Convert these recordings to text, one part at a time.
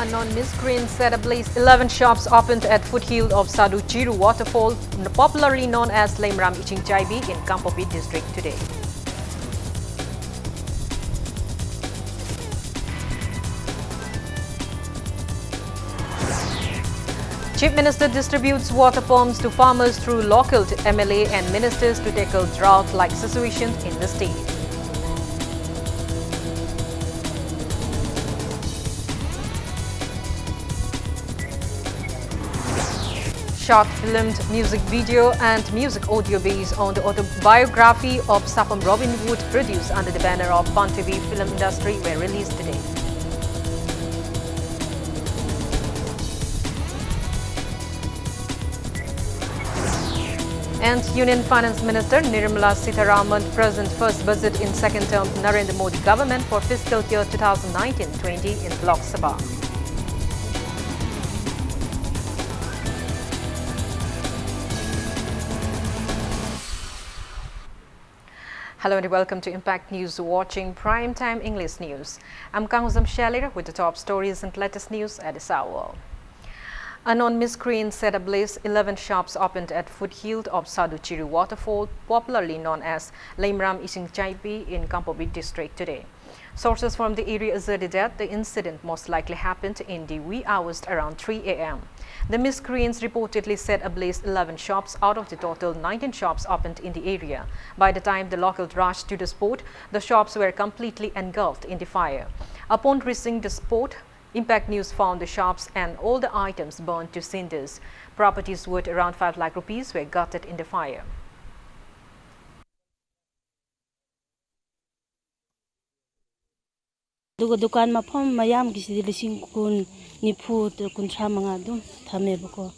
Unknown miscreants set ablaze 11 shops opened at foothill of Sadhu Chiru waterfall, popularly known as Lemram Ichingchaibi in Kampopit district today. Chief Minister distributes water pumps to farmers through local MLA and ministers to tackle drought-like situations in the state. Short-filmed music video and music audio based on the autobiography of Sapam Robin Wood produced under the banner of Pan TV Film Industry were released today. And Union Finance Minister Nirmala Sitharaman present first budget in second term Narendra Modi government for fiscal year 2019-20 in Lok Sabha. Hello and welcome to Impact News, watching Primetime English News. I'm Kanguzam Shalir with the top stories and latest news at this hour. Unknown miscreants set ablaze 11 shops opened at foothill of Sadhu Chiru waterfall, popularly known as Lemram Ichingchaibi in Kampopit district today. Sources from the area asserted that the incident most likely happened in the wee hours around 3 a.m. The miscreants reportedly set ablaze 11 shops out of the total 19 shops opened in the area. By the time the locals rushed to the spot, the shops were completely engulfed in the fire. Upon reaching the spot, Impact News found the shops and all the items burned to cinders. Properties worth around 5 lakh rupees were gutted in the fire. Dukan mafam mayam gisi lising kun nipu kun chamanga dum thame bako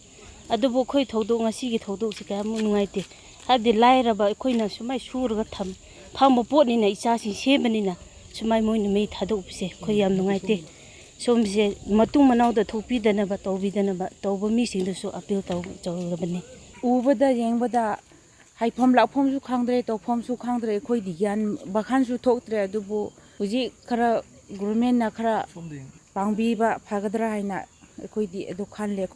adubo khoi thodo ngasi gi thodo sika mu nungaite habdi lairaba khoina sumai surga tham phangbo potni na icha si sebani na sumai moin me thado upse khoi yam nungaite somse matung manau da thopi dana ba tobi dana ba tobo mi sing da so appeal taw jawrabani ubada yengbada haifam lakfam su khangdre tofam su khangdre khoi di gyan bakhan su thoktre adubo uji khara government na khara pangbi ba phagadra haina khoi di edukan le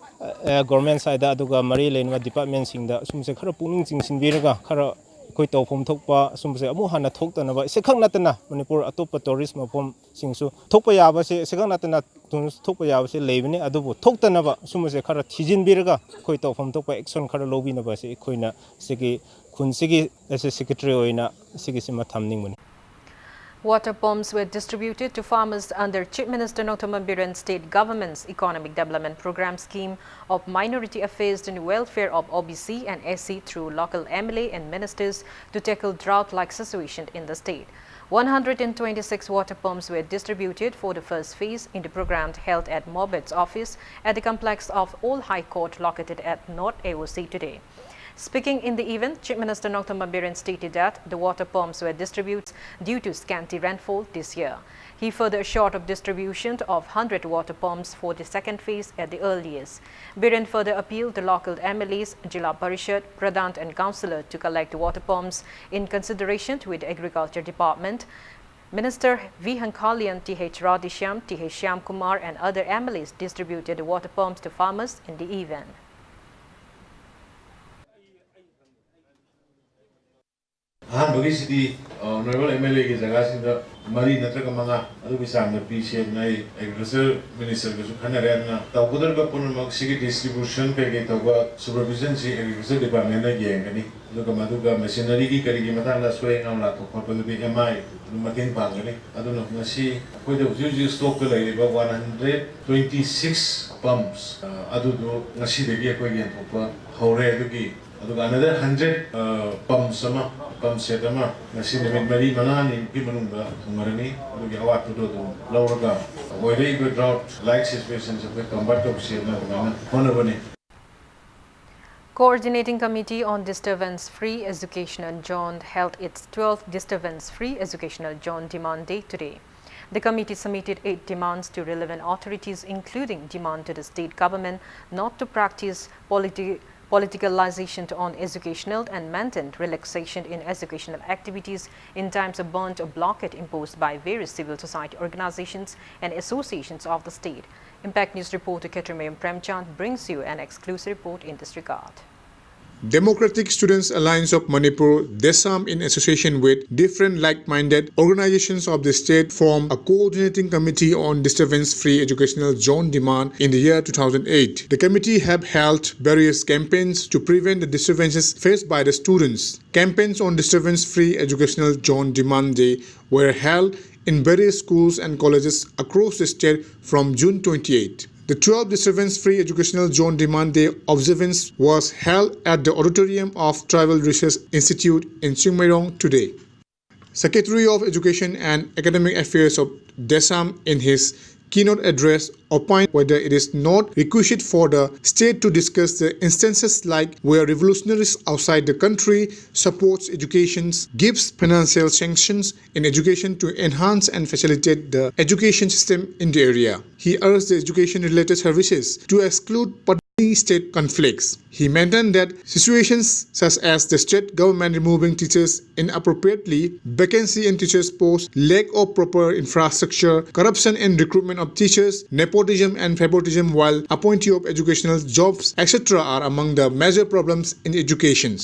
government side aduga mari lenwa department singda sumse khara puning jingsin biraga khara khoi tawphom thokpa sumse amu hana thoktana ba se khang natana Manipur atop tourism mapom singsu thokpa yaba se khang natana thokpa yaba se leibne adubu thoktana ba sumse khara thijin biraga khoi tawphom thokpa action khara lobina ba se khoina segi khunsigi as a secretary oina sigi sima thamning mani. Water pumps were distributed to farmers under Chief Minister Notaman Biren State Government's Economic Development Program Scheme of Minority Affairs and Welfare of OBC and SC through local MLA and ministers to tackle drought-like situation in the state. 126 water pumps were distributed for the first phase in the program held at Mobet's office at the complex of All High Court located at North AOC today. Speaking in the event, Chief Minister Notaman Biren stated that the water pumps were distributed due to scanty rainfall this year. He further assured of distribution of 100 water pumps for the second phase at the earliest. Biren further appealed to local MLAs, Jilla Parishad, Pradhan and Councillor to collect the water pumps in consideration with the Agriculture Department. Minister V. Hankalian, T.H. Radhishyam, T.H. Shyam Kumar and other MLAs distributed the water pumps to farmers in the event. Bagi City, Honorable MLA ke jaga sinda mari natra kamanga adu bisang na PCM na Agriculture Minister ke sukhana rena tau kudar ka punun mag sigi distribution pe ke tau ka supervision si Agriculture Department na geng kani adu kamadu ka machinery ki kari ki matang la sway ngam la to korpo bi MI makin pang kani adu no nasi koi da uju stock ka lai ba 126 pumps adu do nasi de gi koi gen thopa hore adu ki adu another 100 pumps sama pump set ama nasi nimit mari manani pi manungga thungarani adu awat to do lauraga avoid the drought like situations of the combat of sena honabani. Coordinating Committee on Disturbance-Free Educational Zone held its 12th Disturbance-Free Educational Zone Demand Day today. The committee submitted 8 demands to relevant authorities, including demand to the state government not to practice politicalization on educational and maintained relaxation in educational activities in times of bond or blockade imposed by various civil society organizations and associations of the state. Impact News reporter Ketrimayam Premchand brings you an exclusive report in this regard. Democratic Students Alliance of Manipur, DESAM, in association with different like-minded organizations of the state, formed a coordinating committee on disturbance-free educational zone demand in the year 2008. The committee have held various campaigns to prevent the disturbances faced by the students. Campaigns on disturbance-free educational zone demand day were held in various schools and colleges across the state from June 28. The 12th Disturbance-Free Educational Zone Demand Day observance was held at the auditorium of Tribal Research Institute in Chingmairong today. Secretary of Education and Academic Affairs of DESAM in his keynote address opined whether it is not requisite for the state to discuss the instances like where revolutionaries outside the country supports education, gives financial sanctions in education to enhance and facilitate the education system in the area. He urged the education-related services to exclude state conflicts. He maintained that situations such as the state government removing teachers inappropriately, vacancy in teachers' posts, lack of proper infrastructure, corruption in recruitment of teachers, nepotism and favoritism while appointee of educational jobs, etc. are among the major problems in education.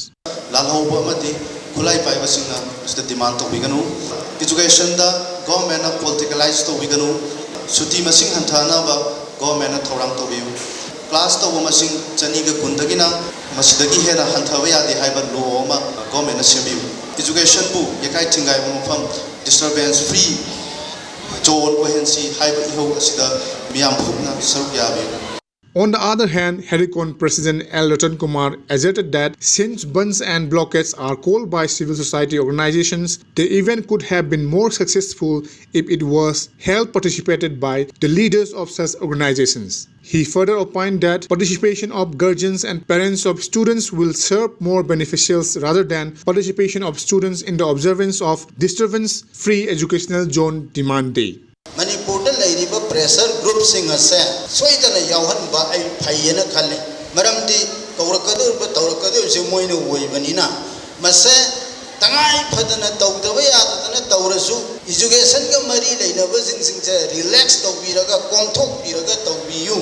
Education da government politicalized to wiganu, suti masing hantana ba government thorang to biu. Class to masing chaniga kundagina masidagi hena hanthawa yadi haiba law ma government semiu. Education bu yakai thingai mafam disturbance free zone coherency haiba iho asida miyam phupna saruk yabi. On the other hand, Harikon President L. Ratan Kumar asserted that since bunds and blockades are called by civil society organizations, the event could have been more successful if it was held participated by the leaders of such organizations. He further opined that participation of guardians and parents of students will serve more beneficial rather than participation of students in the observance of disturbance-free educational zone demand day. Manipur da lairiba pressure group sing ase soidana yawhan ba ai phayena khalle maramdi tawrakadur se moina woibanina mase tangai phadana tawdaba yadana tawrasu education ga mari leinaba sing relax tawbiraga komthok biraga tawbiyu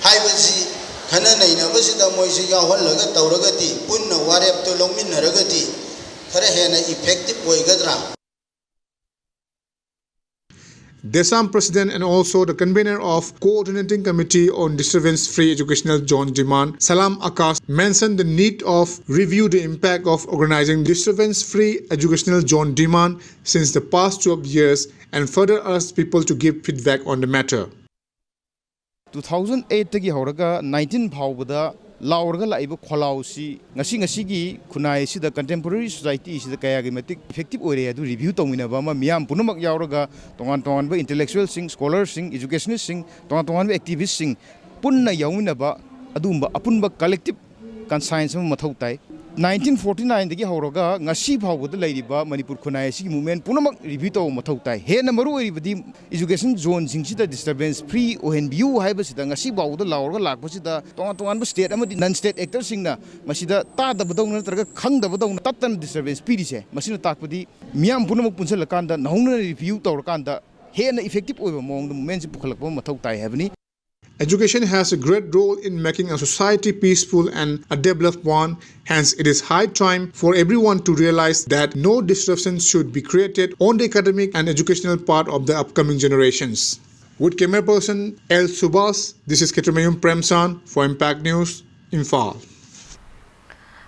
haibaji khana nainaba sida moisi yawhan laga tawragati punna warep to longminaragati khara hena effective oigadra. DESAM President and also the convener of Coordinating Committee on Disturbance-Free Educational Zone Demand, Salam Akas, mentioned the need of review the impact of organizing disturbance-free educational zone demand since the past 12 years and further urged people to give feedback on the matter. 2008 tagi horaga 19 phawbada laurga laiba kholausi ngasi gi khunai sida contemporary society sida kaya gi matik effective ore adu review tongina ba ma miam punumak yauraga tongan ba intellectual sing scholars sing educationists sing tongan ba activists sing punna yaumina ba adumba apunba collective conscience ma mathau tai 1949 dagi horaga ngasi phawbada lairiba manipur khunai sigi movement punumak review to mathau tai hena maru oribadi education zone sing sida disturbance free ohenbiu haiba sida ngasi bawda laurga lakpa sida tongan ba state amadi non state actors singna masida ta da badong natraga khang da badong tatan disturbance piri se masina takpadi miam punumak punsal kanda nahungna review tawra kanda hena effective oiba mong movement pukhalakba mathau tai habani. Education has a great role in making a society peaceful and a developed one. Hence, it is high time for everyone to realize that no disruptions should be created on the academic and educational part of the upcoming generations. With camera person L. Subas, this is Ketrimayam Premchand for Impact News, Imphal.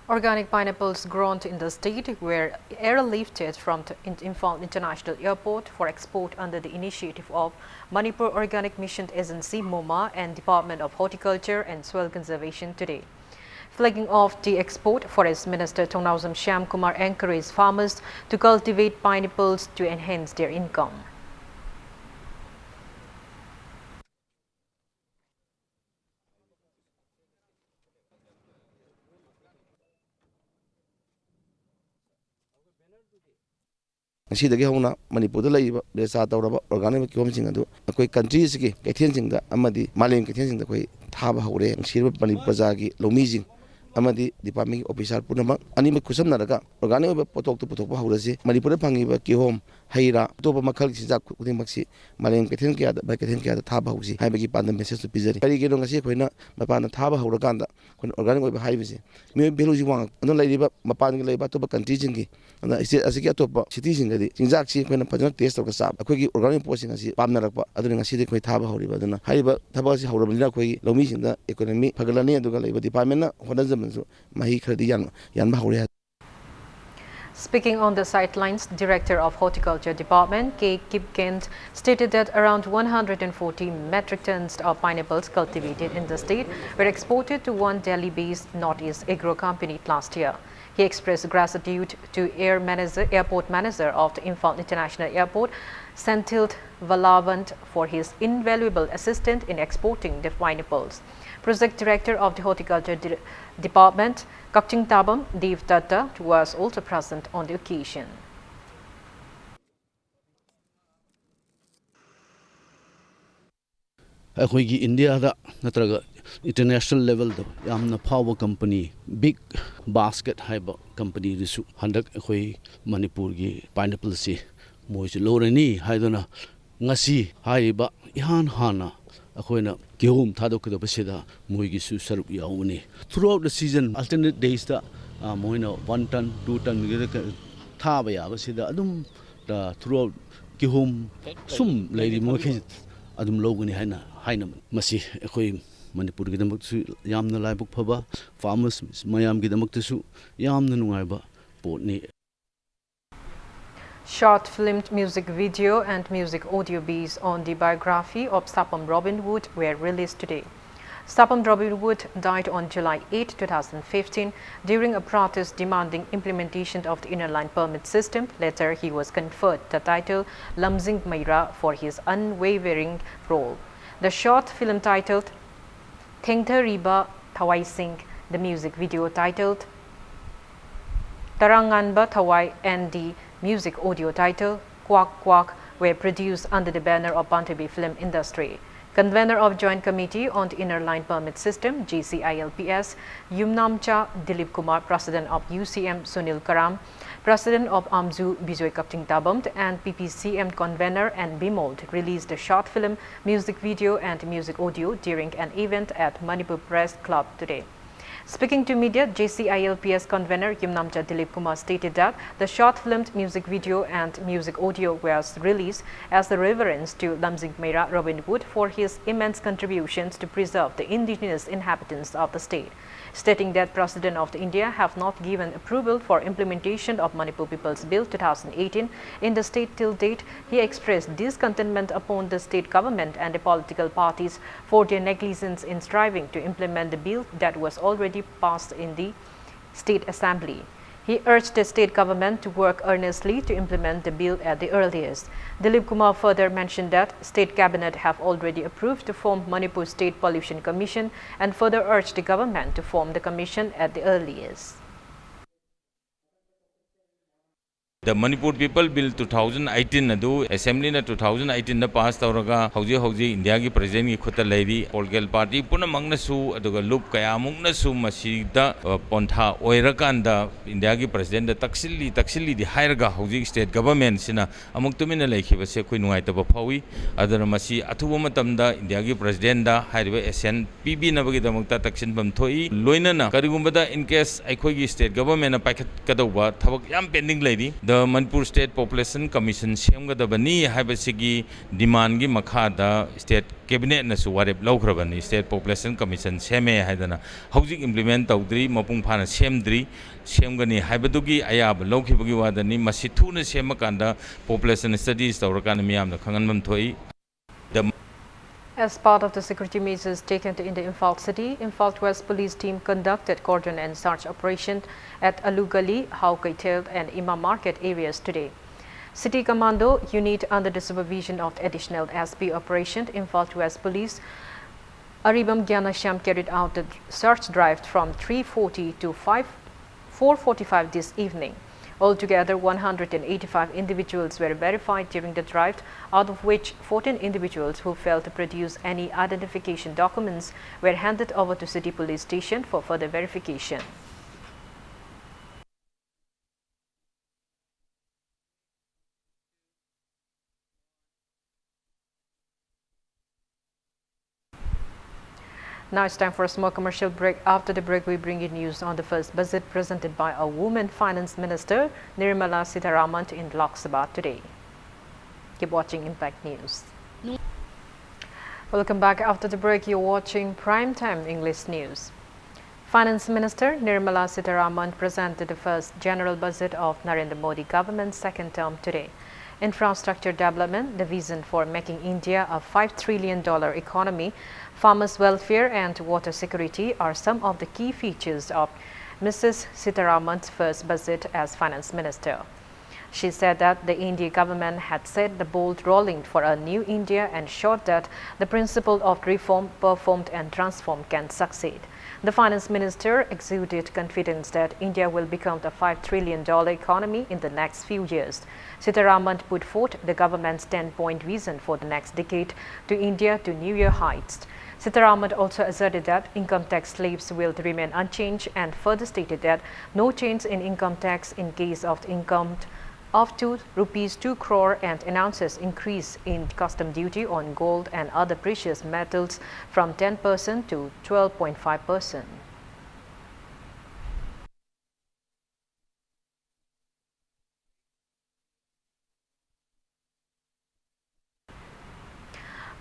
Organic pineapples grown in the state were airlifted from Imphal International Airport for export under the initiative of Manipur Organic Mission Agency MOMA and Department of Horticulture and Soil Conservation today. Flagging off the export, Forest Minister Thongnausam Shyam Kumar encouraged farmers to cultivate pineapples to enhance their income. Ngasi hauna Manipur da laiba resa tawraba organic kiomsing adu akoi country sigi kethian singda amadi malem kethian singda koi thaba hore ngsi Manipur baza gi lomijing amadi department officer punama ani kusam naraga organic potok to potok hawrasi Manipur phangiba kihom haira toba makhal sinjak kuding maksi maleng kethen kya ba kethen kya thaba hausi haibagi pandam message to pizari kari gero ngasi khoina mapana thaba hawrakanda kon organic oiba haibisi me beluji wang anu laiba mapan gi laiba toba country jingi ana asiki atopa city singadi sinjak si khoina phajana test to ka sab akhoi gi organic posing asi pamnarakpa aduna ngasi de khoi thaba hawriba aduna haiba thaba si hawrabina khoi lomi singda economy phagalani aduga laiba department na honajamansu mahi khadi yan ba hawre. Speaking on the sidelines, Director of Horticulture Department, K. Kipkent, stated that around 140 metric tons of pineapples cultivated in the state were exported to one Delhi-based Northeast Agro company last year. He expressed gratitude to airport manager of the Imphal International Airport, Senthil Valavant, for his invaluable assistance in exporting the pineapples. Project Director of the Horticulture Department, Kakching Tabam Dev Datta, was also present on the occasion. Akhoi India da natraga international level da yamna power company big basket haiba company risu handak akhoi Manipur gi pineapple si moise lorani haidona ngasi haiba ihan hana akoina gehum thadok da basida moigi su saruk yauni throughout the season alternate days da moina 1 ton 2 ton tha ba ya basida adum da throughout gehum sum leiri moki adum loguni haina masi akoi Manipur gi damak su yamna laibuk phaba farmers mayam gi damak su yamna nungaiba potni. Short-filmed music video and music audio based on the biography of Sapam Robin Wood were released today. Sapam Robin Wood died on July 8, 2015 during a protest demanding implementation of the inner line permit system. Later, he was conferred the title Lamsing Maira for his unwavering role. The short film titled Thengtha Riba Thawai Singh, the music video titled Taranganba Thawai, and the music audio title Quack Quack were produced under the banner of Bantabi Film Industry. Convener of Joint Committee on the Inner Line Permit System, GCILPS, Yumnamcha Dilip Kumar, President of UCM Sunil Karam, President of AMZU Bijoy Kapting Tabam, and PPCM Convener and Bimold released a short film, music video and music audio during an event at Manipur Press Club today. Speaking to media, JCILPS convener Yumnamcha Dilip Kumar stated that the short-filmed music video and music audio was released as a reverence to Lamsing Meira Robin Wood for his immense contributions to preserve the indigenous inhabitants of the state. Stating that President of India have not given approval for implementation of Manipur People's Bill 2018 in the state till date, he expressed discontentment upon the state government and the political parties for their negligence in striving to implement the bill that was already passed in the State Assembly. He urged the state government to work earnestly to implement the bill at the earliest. Dilip Kumar further mentioned that state cabinet have already approved to form Manipur State Pollution Commission and further urged the government to form the commission at the earliest. The Manipur People Bill 2018 adu Assembly na 2018 na pass tawraga hauji India gi president gi khutta leiri political party puna mangna su aduga loop kaya mungna su masida pontha oirakanda India gi president da taksilli di hairaga hauji state government sina amuk tumina laikhiba se khoi nungai taba phawi adara masi athuba matamda India gi president da hairiba SN PB na bagi damukta taksin bam thoi loina na karigumba da in case aikhoi gi state government na paikhat kadauba thabak yam pending leiri the Manipur State Population Commission semgadabani haibasigi demand gi makhada state cabinet na su warep lawkhrabani state population commission seme haidana hojik implement tawdri mapung phana semgani haibadugi ayab lawkhibagi wadani masithuna semakanda population studies tawrakana miyamna khanganmam thoi. As part of the security measures taken in the Imphal city, Imphal West Police team conducted cordon and search operation at Alugali, Haukaitel and Imam Market areas today. City Commando unit under the supervision of the additional SP operation, Imphal West Police, Aribam Gyanasham carried out the search drive from 3:40 to 4:45 this evening. Altogether, 185 individuals were verified during the drive, out of which 14 individuals who failed to produce any identification documents were handed over to City Police Station for further verification. Now it's time for a small commercial break. After the break, we bring you news on the first budget presented by a woman finance minister, Nirmala Sitharaman, in Lok Sabha today. Keep watching Impact News. Welcome back. After the break, you're watching Primetime English News. Finance Minister Nirmala Sitharaman presented the first general budget of Narendra Modi government's second term today. Infrastructure development, the vision for making India a $5 trillion economy, farmers' welfare and water security are some of the key features of Mrs. Sitharaman's first budget as finance minister. She said that the India government had set the ball rolling for a new India and showed that the principle of reform, performed and transformed can succeed. The finance minister exuded confidence that India will become a $5 trillion economy in the next few years. Sitharaman put forth the government's 10-point vision for the next decade to India to new heights. Sitharaman also asserted that income tax slabs will remain unchanged and further stated that no change in income tax in case of income of rupees 2 crore and announces increase in custom duty on gold and other precious metals from 10% to 12.5%.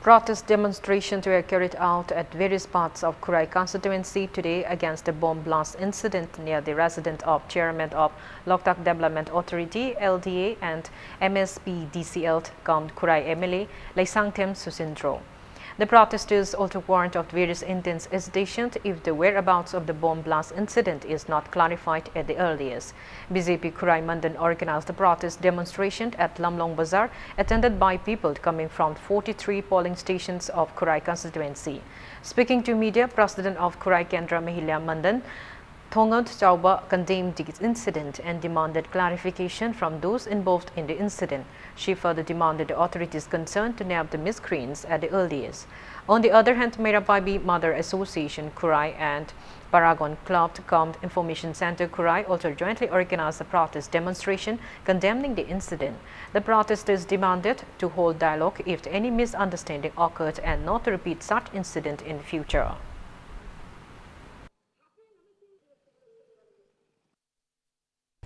Protest demonstrations were carried out at various parts of Kurai constituency today against the bomb blast incident near the residence of Chairman of Loktak Development Authority (LDA) and MSP-DCL Kamd Kurai MLA Laisangtem Susindro. The protesters also warned of various intense hesitation if the whereabouts of the bomb blast incident is not clarified at the earliest. BJP Kurai Mandan organized the protest demonstration at Lamlong Bazaar, attended by people coming from 43 polling stations of Kurai constituency. Speaking to media, President of Kurai Kendra Mahilya Mandan Thongad Chauba condemned the incident and demanded clarification from those involved in the incident. She further demanded the authorities concerned to nab the miscreants at the earliest. On the other hand, Merababi Mother Association Kurai and Paragon Club Kamd Information Center Kurai also jointly organized a protest demonstration condemning the incident. The protesters demanded to hold dialogue if any misunderstanding occurred and not to repeat such incident in future.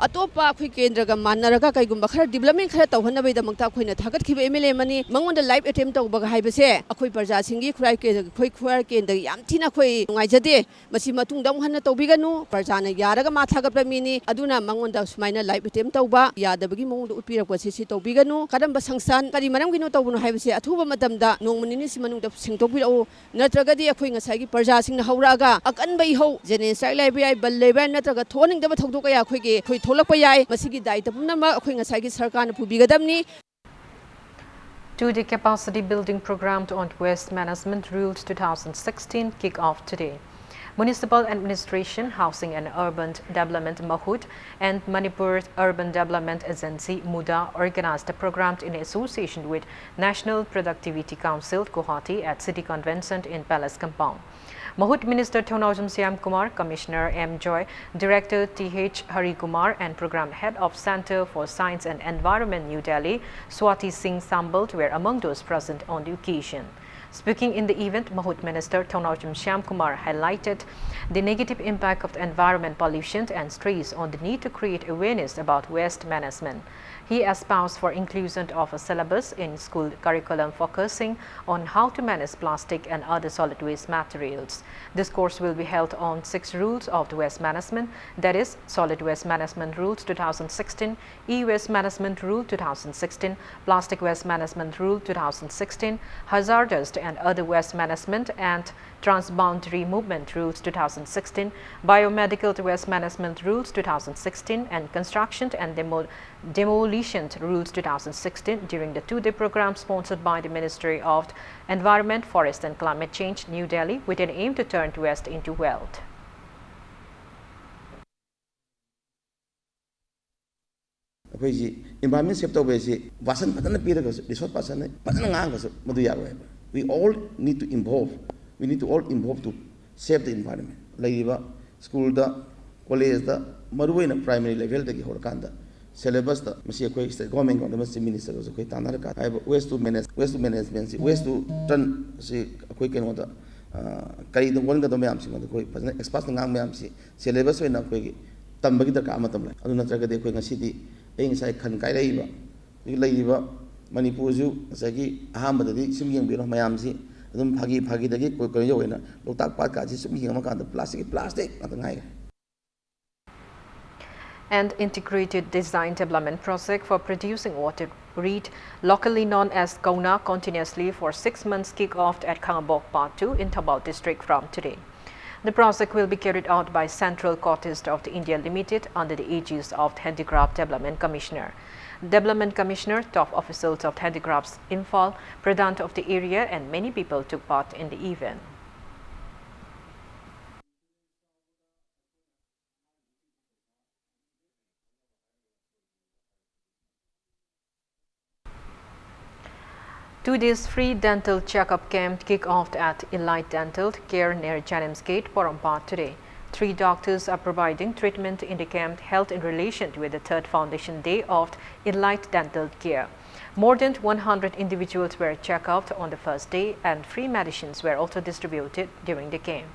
अतोपा अखोई केंद्रगा मानरगा कईगुंबा खरा development खरा तौहनबैदमक्ता अखोइना थागतखिबा MLA मनी मंगोंदा live attempt तौबगा हाइबसे अखोई प्रजासिंगी खुराई केंद्र याम थिना अखोई नुंगाइजदे मसी मतुंगदा हन्ना तौबिगनु प्रजाना यारगा मा थागतबा मिनी अदुना मंगोंदा सुमाइना लाइव अटेम्प्ट तौबा यादबगी मंगोंदा उतपिरकवा सिसि तौबिगनु करंबा संस्थान करी मरमगिनो तौबनु हाइबसे अथुबा मतमदा नोंमनिनि सिमनुंदा सिंगतोबिरओ नत्रगदी अखोई ngसाइगी प्रजासिंगना हौरागा अकनबै हौ जेने स्ट्राइक लाइबे आइ बल लेबे नत्रगा थोनिंगदबा थौदोकया अखोइगे To the capacity building program on Waste Management Rules 2016 kick off today. Municipal Administration, Housing and Urban Development Mahut and Manipur Urban Development Agency MUDA organized the program in association with National Productivity Council Guwahati at City Convention in Palace Compound. Mahut Minister Thonojam Siam Kumar, Commissioner M. Joy, Director T.H. Hari Kumar and Program Head of Center for Science and Environment New Delhi, Swati Singh Sambal were among those present on the occasion. Speaking in the event, Mahut Minister Thonojam Siam Kumar highlighted the negative impact of the environment pollution and stressed on the need to create awareness about waste management. He espoused for inclusion of a syllabus in school curriculum focusing on how to manage plastic and other solid waste materials. This course will be held on 6 rules of the waste management, that is, Solid Waste Management Rules 2016, E-Waste Management Rule 2016, Plastic Waste Management Rule 2016, Hazardous and Other Waste Management and Transboundary Movement Rules 2016, Biomedical Waste Management Rules 2016, and Construction and Demolition Rules 2016 during the 2-day program sponsored by the Ministry of Environment, Forest and Climate Change, New Delhi, with an aim to turn waste into wealth. ꯑꯩꯈꯣꯏꯁꯤ environment ꯁꯦꯞ ꯇꯧꯕꯁꯤ ꯋꯥꯁꯟ ꯐꯖꯅ ꯄꯤꯔꯒꯁꯨ resource ꯄꯥꯔꯁꯟꯅ ꯐꯖꯅ ꯉꯥꯡꯉꯒꯁꯨ ꯃꯗꯨ ꯌꯥꯔꯣꯏꯕ we all need to involve we need to all involve to save the environment ꯂꯩꯔꯤꯕ ꯁ꯭ꯀꯨꯜꯗ ꯀꯣꯂꯦꯖꯗ ꯃꯔꯨꯑꯣꯏꯅ ꯄ꯭ꯔꯥꯏꯃꯥꯔꯤ ꯂꯦꯚꯦꯜꯗꯒꯤ ꯍꯧꯔꯀꯥꯟꯗ ꯁꯦꯂꯦꯕꯁꯇ ꯃꯁꯤ ꯑꯩꯈꯣꯏ ꯁ꯭ꯇꯦꯠ ꯒꯣꯔꯃꯦꯟ ꯒꯣꯔꯃꯦꯟ ꯆꯤꯐ ꯃꯤꯅꯤꯁꯇꯔꯒꯁꯨ ꯑꯩꯈꯣꯏ ꯇꯥꯟꯅꯔꯀꯥꯟꯗ ꯍꯥꯏꯕ ꯋꯦꯁ ꯇꯨ ꯃꯦꯅꯦꯖꯃꯦꯟꯁꯤ ꯋꯦꯁ ꯇꯨ ꯇꯔꯟ ꯁꯤ ꯑꯩꯈꯣꯏ ꯀꯩꯅꯣꯗ ꯀꯔꯤꯗ ꯑꯣꯟꯒꯗꯕ ꯃꯌꯥꯝꯁꯤꯡ ꯑꯗꯨ ꯑꯩꯈꯣꯏ ꯐꯖꯅ ꯑꯦꯛꯁꯄꯥꯔꯠꯅ ꯉꯥꯡ ꯃꯌꯥꯝꯁꯤ ꯁꯦꯂꯦꯕꯁ ꯑꯣꯏꯅ ꯑꯩꯈꯣꯏꯒꯤ ꯇꯝꯕꯒꯤ ꯗꯔꯀꯥꯔ ꯑꯃ ꯂꯩ ꯑꯗꯨ ꯅꯠꯇ꯭ꯔꯒꯗꯤ ꯑꯩꯈꯣꯏ ꯉꯁꯤꯗꯤ ꯑꯩ ꯉꯁꯥꯏ ꯈꯟ ꯀꯥꯏꯔꯛꯏꯕ ꯂꯩꯔꯤꯕ ꯃꯅꯤꯄꯨꯔꯁꯨ ꯉꯁꯥꯏꯒꯤ ꯑꯍꯥꯟꯕꯗꯗꯤ ꯁꯨꯝ ꯌꯦꯡꯕꯤꯔꯣ ꯃꯌꯥꯝꯁꯤ ꯑꯗꯨꯝ ꯐꯥꯒꯤꯗꯒꯤ ꯀꯩꯅꯣ ꯌꯧꯋꯦꯅ ꯂꯣꯛꯇꯥꯛ ꯄꯥꯠꯀꯥꯁꯤ ꯁꯨꯝ ꯌꯦꯡꯉꯀꯥꯟꯗ ꯄ꯭ꯂꯥꯁꯇꯤꯛ ꯉꯥꯛꯇ ꯉꯥꯏꯔꯦ. And integrated design development project for producing water reed, locally known as Kauna, continuously for 6 months kick-off at Khangabok Part 2 in Thabau district from today. The project will be carried out by Central Coast of the India Limited under the aegis of the Handicraft Development Commissioner. Development Commissioner, top officials of Handicrafts Imphal, Pradhan of the area and many people took part in the event. Two days free dental checkup camp kick off at Elite Dental Care near Janims Gate, Porompat today. 3 doctors are providing treatment in the camp held in relation with the third foundation day of Elite Dental Care. More than 100 individuals were checked out on the first day and free medicines were also distributed during the camp.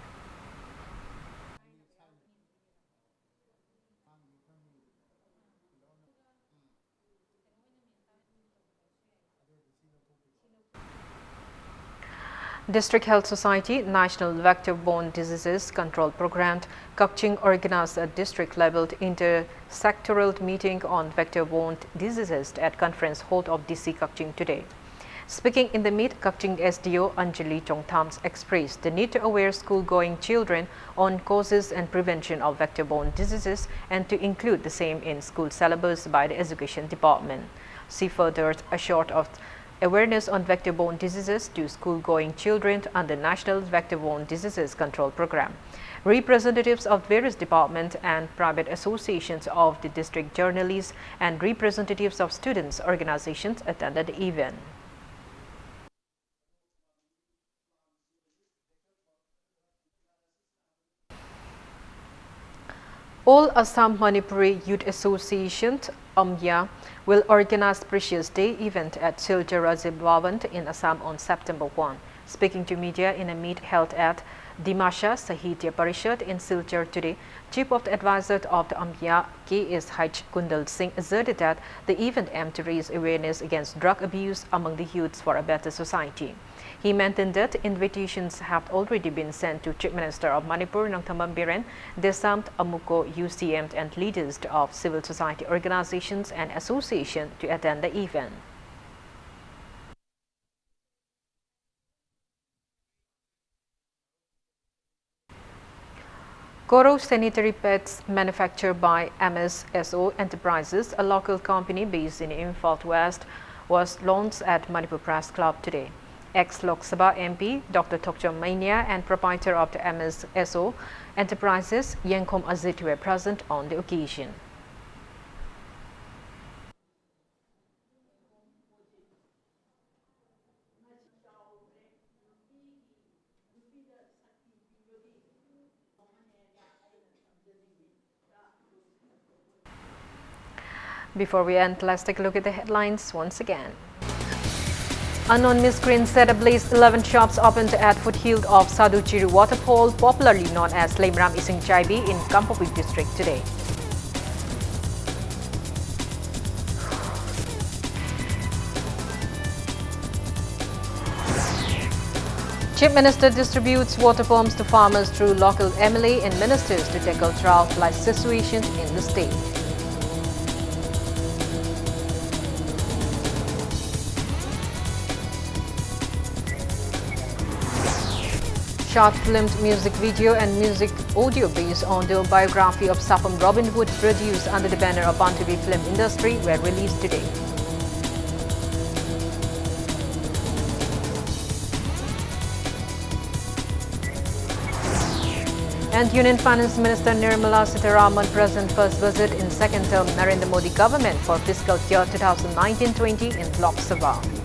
District Health Society National Vector-Borne Diseases Control Program, Kakching organized a district-level inter-sectoral meeting on vector-borne diseases at conference hall of DC Kakching today. Speaking in the meet, Kakching SDO Anjali Chongthams expressed the need to aware school-going children on causes and prevention of vector-borne diseases and to include the same in school syllabus by the Education Department. She further assured of awareness on vector-borne diseases to school-going children under National Vector-Borne Diseases Control Program. Representatives of various departments and private associations of the district journalists and representatives of students' organizations attended the event. All Assam Manipuri Youth Association (AMYA) will organize Precious Day event at Silchar Rajib Bhavan in Assam on September 1. Speaking to media in a meet held at Dimasha Sahitya Parishad in Silchar today, Chief of the Advisor of the AMYA, K.S. H. Kundal Singh, asserted that the event aimed to raise awareness against drug abuse among the youths for a better society. He maintained that invitations have already been sent to Chief Minister of Manipur, Nongthammam Biren, Desamt Amuko, UCM and leaders of civil society organizations and associations to attend the event. Goro sanitary pads manufactured by MSSO Enterprises, a local company based in Imphal West, was launched at Manipur Press Club today. Ex-Lok Sabha MP Dr. Thokcham Mainya and proprietor of the MSSO Enterprises, Yengkom Azit, were present on the occasion. Before we end, let's take a look at the headlines once again. Unknown miscreants set ablaze 11 shops opened at foothill of Sadhuchiru waterfall, popularly known as Lemram Ising Chaibi in Kampawik district today. Chief Minister distributes water pumps to farmers through local MLA and ministers to tackle drought-like situations in the state. Short-filmed music video and music audio based on the biography of Sapam Robin Hood produced under the banner of Bantavi Film Industry were released today. And Union Finance Minister Nirmala Sitharaman present first visit in second term Narendra Modi government for fiscal year 2019-20 in Lok Sabha.